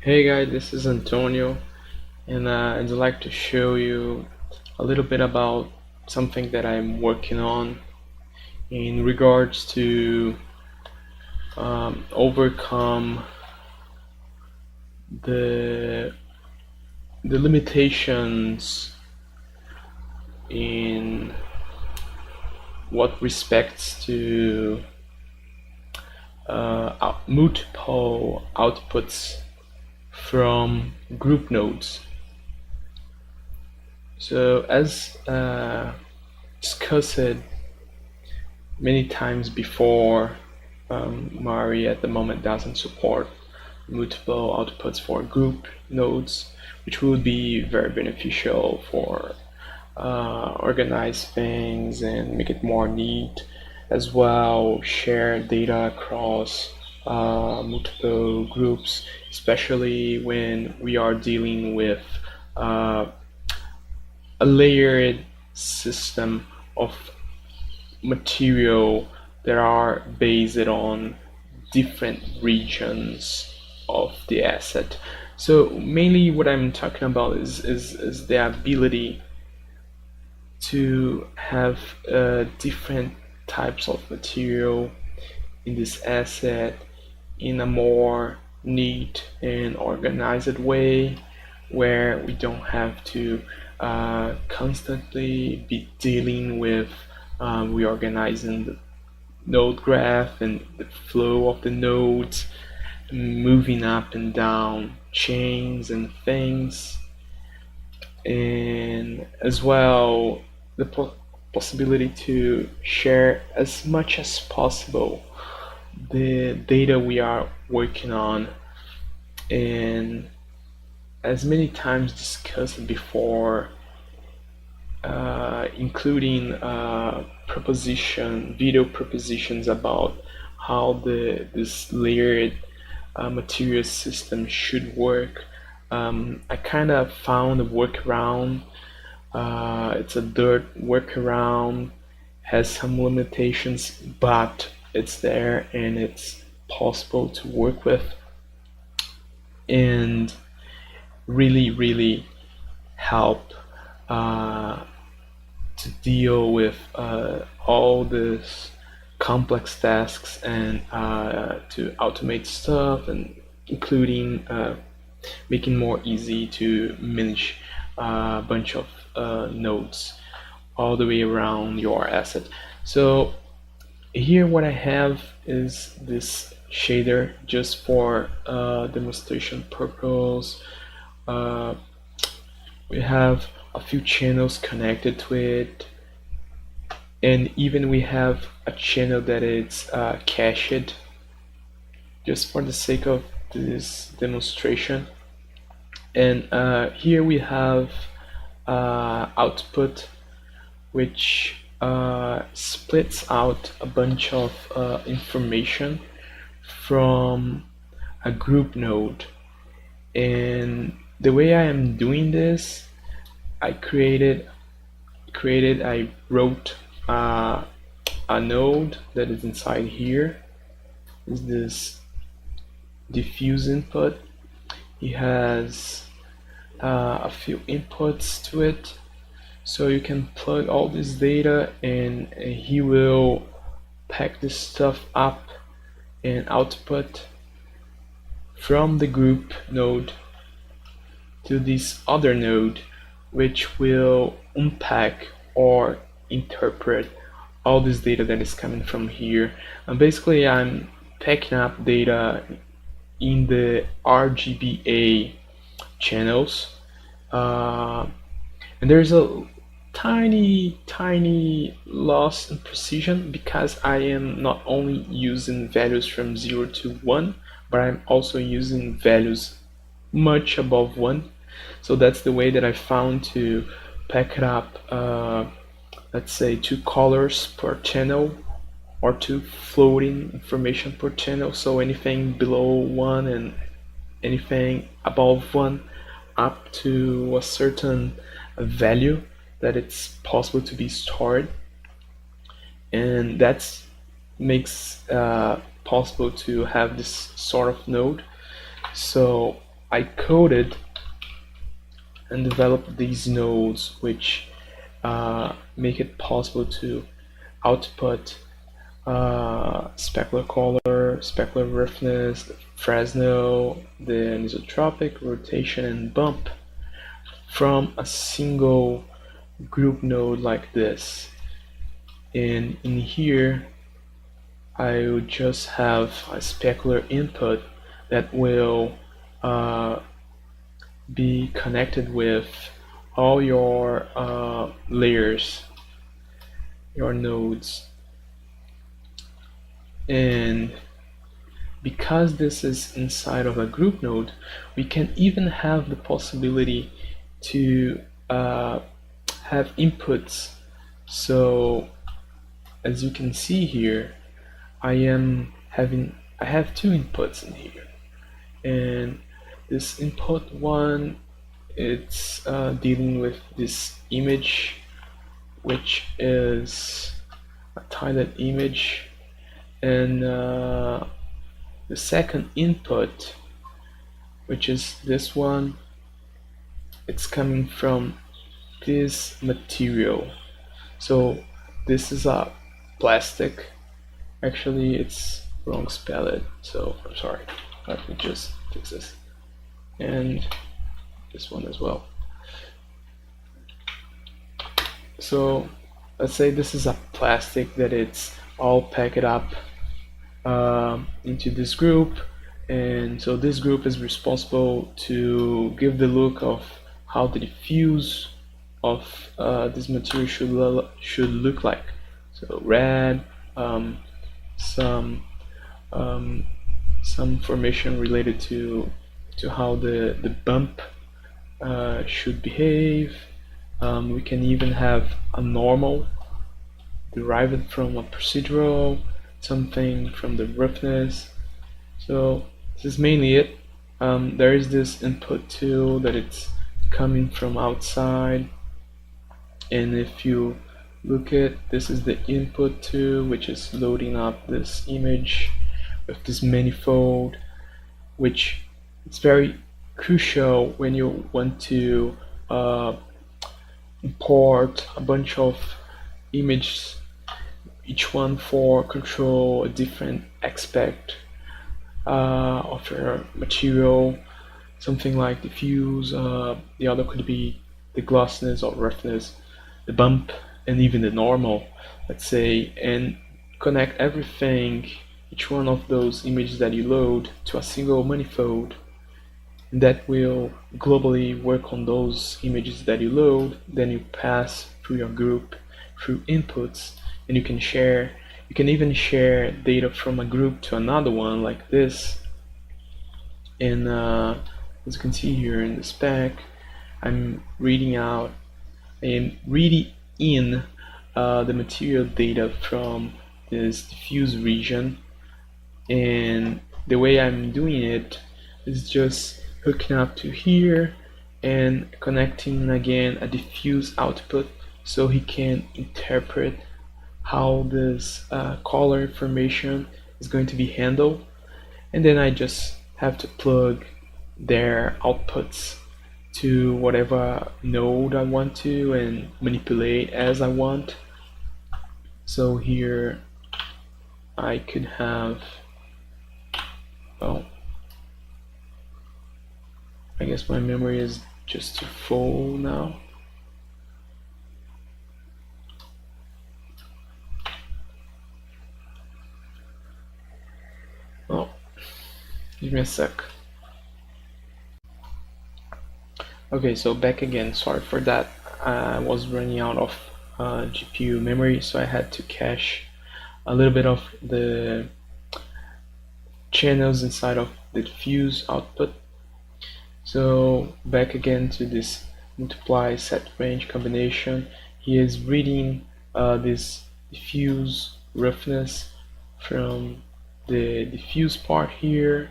Hey guys, this is Antonio, and I'd like to show you a little bit about something that I'm working on in regards to overcome the limitations in what respects to multiple outputs from group nodes. So as discussed many times before, Mari at the moment doesn't support multiple outputs for group nodes, which would be very beneficial for organize things and make it more neat, as well share data across multiple groups, especially when we are dealing with uh, a layered system of material that are based on different regions of the asset. So mainly what I'm talking about is the ability to have different types of material in this asset in a more neat and organized way, where we don't have to constantly be dealing with reorganizing the node graph and the flow of the nodes, moving up and down chains and things, and as well the possibility to share as much as possible the data we are working on. And as many times discussed before, including video propositions about how this layered material system should work. I kind of found a workaround. It's a dirt workaround, has some limitations, but it's there and it's possible to work with, and really help to deal with all these complex tasks and to automate stuff, and including making more easy to manage a bunch of nodes all the way around your asset. So here what I have is this shader just for demonstration purpose. Uh, we have a few channels connected to it, and even we have a channel that is cached just for the sake of this demonstration. And here we have output, which splits out a bunch of information from a group node. And the way I am doing this, I wrote a node that is inside here. Is this diffuse input? It has a few inputs to it, so you can plug all this data and he will pack this stuff up and output from the group node to this other node, which will unpack or interpret all this data that is coming from here. And basically I'm packing up data in the RGBA channels, and there's a tiny loss in precision because I am not only using values from 0 to 1, but I'm also using values much above 1. So that's the way that I found to pack it up, let's say 2 colors per channel or 2 floating information per channel. So anything below 1 and anything above 1 up to a certain value that it's possible to be stored, and that makes possible to have this sort of node. So I coded and developed these nodes which make it possible to output specular color, specular roughness, Fresnel, the anisotropic, rotation, and bump from a single group node like this. And in here, I will just have a specular input that will be connected with all your layers, your nodes. And because this is inside of a group node, we can even have the possibility to have inputs. So as you can see here, I have two inputs in here, and this input one, it's dealing with this image, which is a tiled image, and the second input, which is this one, it's coming from this material. So this is a plastic. Actually, it's wrong spelled, so I'm sorry. Let me just fix this. And this one as well. So let's say this is a plastic that it's all packed up into this group, and so this group is responsible to give the look of how the diffuse of this material should look like. So red, some information related to how the bump should behave. We can even have a normal derived from a procedural, something from the roughness. So this is mainly it. There is this input too that it's coming from outside, and if you look at this is the input too, which is loading up this image with this manifold, which it's very crucial when you want to import a bunch of images, each one for control a different aspect of your material, something like diffuse, the other could be the glossiness or roughness, the bump, and even the normal, let's say, and connect everything, each one of those images that you load, to a single manifold, and that will globally work on those images that you load. Then you pass through your group through inputs, and you can even share data from a group to another one like this. And as you can see here in the spec, I'm reading in the material data from this diffuse region, and the way I'm doing it is just hooking up to here and connecting again a diffuse output so he can interpret how this color information is going to be handled, and then I just have to plug their outputs to whatever node I want to and manipulate as I want. So here I could have, well, I guess my memory is just too full now. Oh, give me a sec. Okay, so back again. Sorry for that. I was running out of GPU memory, so I had to cache a little bit of the channels inside of the diffuse output. So back again to this multiply set range combination. He is reading this diffuse roughness from the diffuse part here,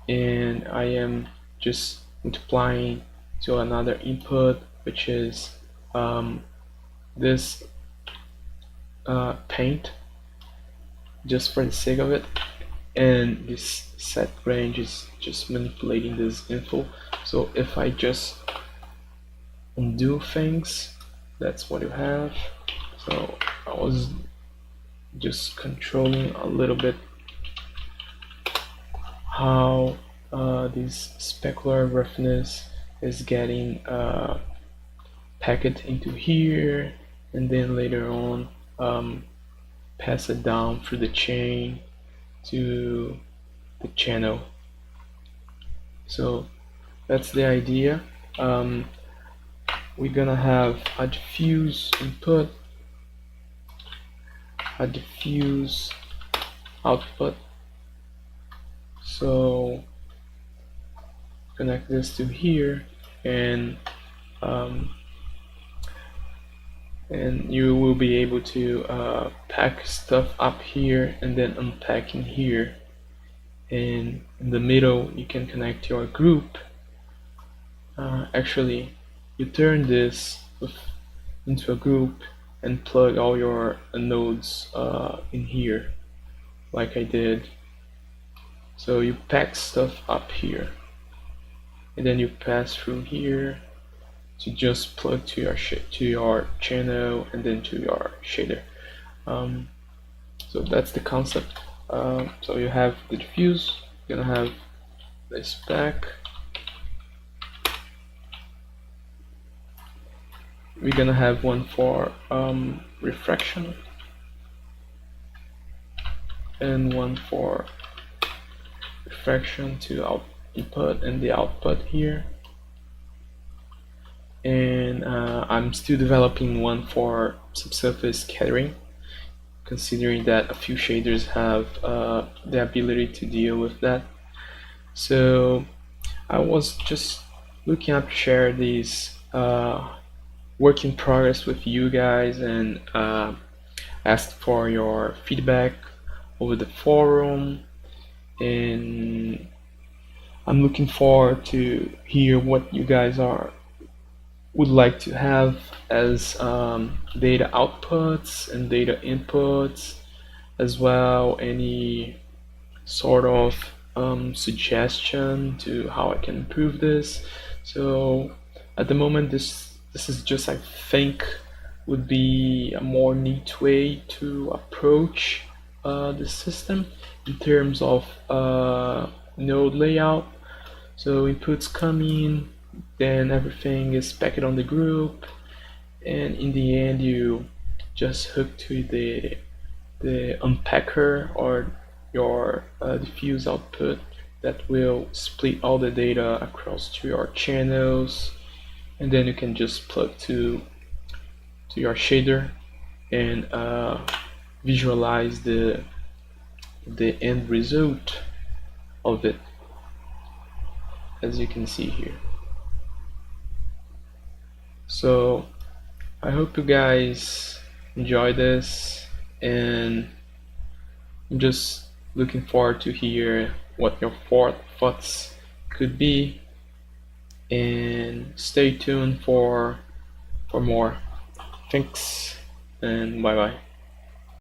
and I am just multiplying to another input, which is this paint, just for the sake of it. and this set range is just manipulating this info. So if I just undo things, that's what you have. So I was just controlling a little bit how this specular roughness is getting packet into here, and then later on pass it down through the chain to the channel. So that's the idea. We're gonna have a diffuse input, a diffuse output. So connect this to here, and you will be able to pack stuff up here and then unpack in here. And in the middle you can connect your group. Actually, you turn this into a group and plug all your nodes in here like I did. So you pack stuff up here and then you pass through here to just plug to your channel and then to your shader. So that's the concept. So you have the diffuse, you're gonna have this back. We're gonna have one for refraction and one for refraction to input and the output here. And I'm still developing one for subsurface scattering, considering that a few shaders have the ability to deal with that. So I was just looking up to share these work in progress with you guys, and ask for your feedback over the forum, and I'm looking forward to hear what you guys would like to have as data outputs and data inputs, as well any sort of suggestion to how I can improve this. So at the moment this is just, I think, would be a more neat way to approach the system in terms of node layout. So inputs come in, then everything is packed on the group, and in the end you just hook to the unpacker or your diffuse output that will split all the data across to your channels, and then you can just plug to your shader and visualize the end result of it, as you can see here. So I hope you guys enjoy this, and I'm just looking forward to hear what your thoughts could be, and stay tuned for more. Thanks, and bye bye.